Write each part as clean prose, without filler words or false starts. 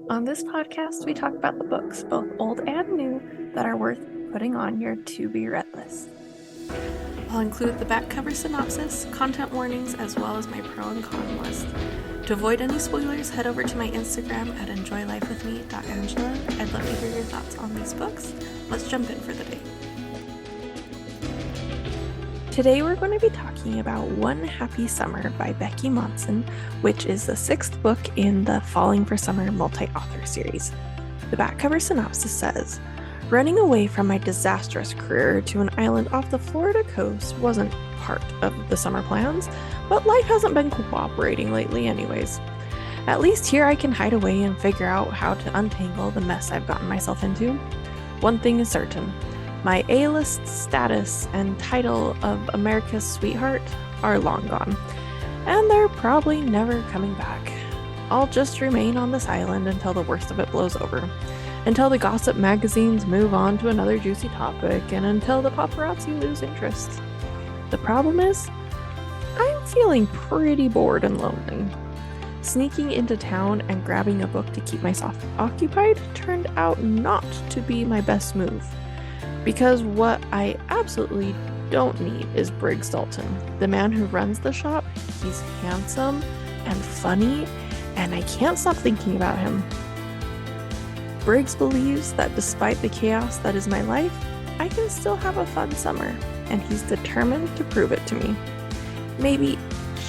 On this podcast, we talk about the books, both old and new, that are worth putting on your to-be-read list. I'll include the back cover synopsis, content warnings, as well as my pro and con list. To avoid any spoilers, head over to my Instagram at enjoylifewithme.angela. I'd love to hear your thoughts on these books. Let's jump in for the day. Today we're going to be talking about One Happy Summer by Becky Monson, which is the 6th book in the Falling for Summer multi-author series. The back cover synopsis says, "Running away from my disastrous career to an island off the Florida coast wasn't part of the summer plans, but life hasn't been cooperating lately anyways. At least here I can hide away and figure out how to untangle the mess I've gotten myself into. One thing is certain. My A-list status and title of America's Sweetheart are long gone, and they're probably never coming back. I'll just remain on this island until the worst of it blows over, until the gossip magazines move on to another juicy topic, and until the paparazzi lose interest. The problem is, I'm feeling pretty bored and lonely. Sneaking into town and grabbing a book to keep myself occupied turned out not to be my best move. Because what I absolutely don't need is Briggs Dalton, the man who runs the shop. He's handsome and funny, and I can't stop thinking about him. Briggs believes that despite the chaos that is my life, I can still have a fun summer, and he's determined to prove it to me. Maybe,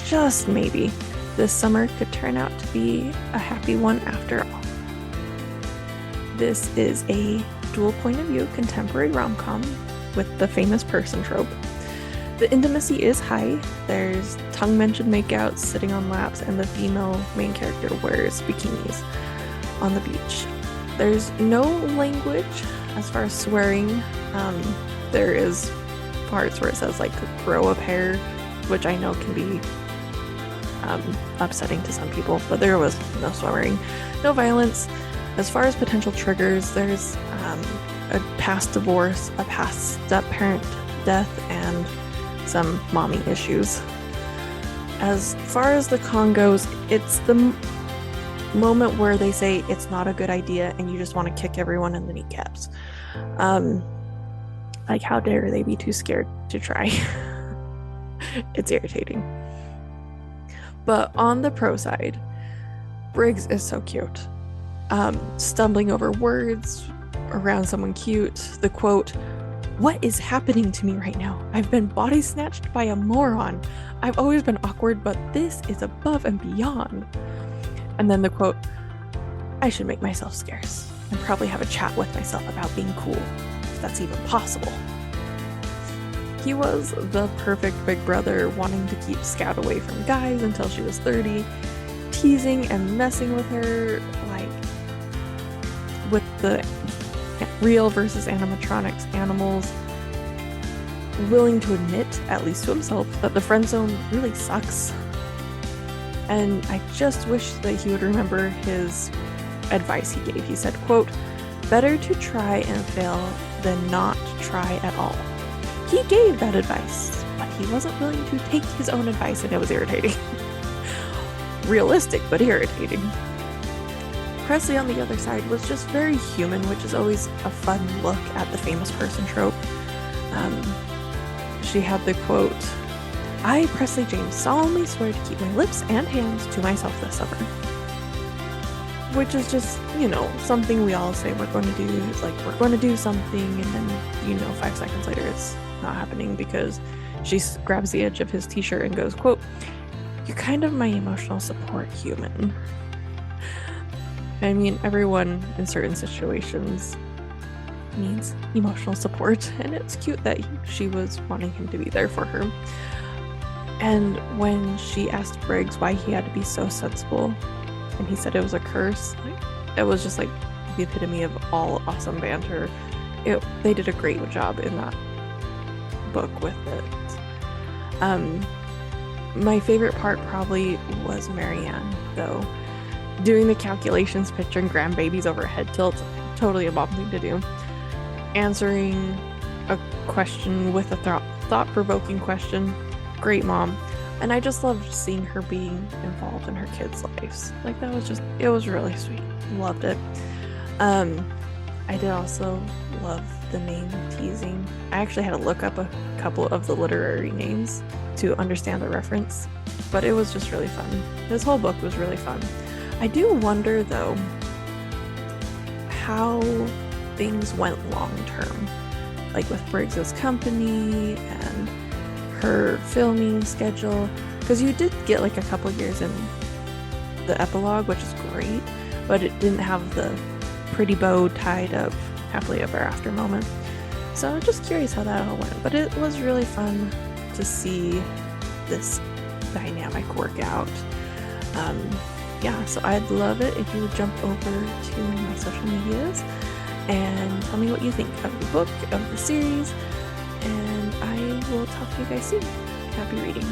just maybe, this summer could turn out to be a happy one after all." This is a dual point of view contemporary rom-com with the famous person trope. The intimacy is high. There's tongue-mentioned makeouts, sitting on laps, and the female main character wears bikinis on the beach. There's no language as far as swearing. There is parts where it says like grow a pair, which I know can be upsetting to some people, but there was no swearing, no violence. As far as potential triggers, there's a past divorce, a past step-parent death, and some mommy issues. As far as the con goes, it's the moment where they say it's not a good idea and you just want to kick everyone in the kneecaps. Like, how dare they be too scared to try? It's irritating. But on the pro side, Briggs is so cute. Stumbling over words around someone cute. The quote, "What is happening to me right now? I've been body snatched by a moron. I've always been awkward, but this is above and beyond." And then the quote, "I should make myself scarce and probably have a chat with myself about being cool, if that's even possible." He was the perfect big brother, wanting to keep Scout away from guys until she was 30, teasing and messing with her, like with the real versus animatronics animals, willing to admit, at least to himself, that the friend zone really sucks. And I just wish that he would remember his advice he gave. He said, quote, "Better to try and fail than not try at all." He gave that advice, but he wasn't willing to take his own advice, and it was irritating. Realistic, but irritating. Presley, on the other side, was just very human, which is always a fun look at the famous person trope. She had the quote, "I, Presley James, solemnly swear to keep my lips and hands to myself this summer." Which is just, something we all say we're going to do. It's like, we're going to do something, and then, 5 seconds later it's not happening because she grabs the edge of his t-shirt and goes, quote, "You're kind of my emotional support human." I mean, everyone in certain situations needs emotional support, and it's cute that she was wanting him to be there for her. And when she asked Briggs why he had to be so sensible, and he said it was a curse, it was just like the epitome of all awesome banter. They did a great job in that book with it. My favorite part probably was Marianne, though. Doing the calculations, picturing grandbabies over a head tilt, totally a mom thing to do. Answering a question with a thought-provoking question, great mom. And I just loved seeing her being involved in her kids' lives. Like it was really sweet. Loved it. I did also love the name teasing. I actually had to look up a couple of the literary names to understand the reference, but it was just really fun. This whole book was really fun. I do wonder though how things went long term, like with Briggs's company and her filming schedule, because you did get like a couple years in the epilogue, which is great, but it didn't have the pretty bow tied up happily ever after moment. So I'm just curious how that all went, but it was really fun to see this dynamic work out. Yeah, so I'd love it if you would jump over to my social medias and tell me what you think of the book, of the series, and I will talk to you guys soon. Happy reading.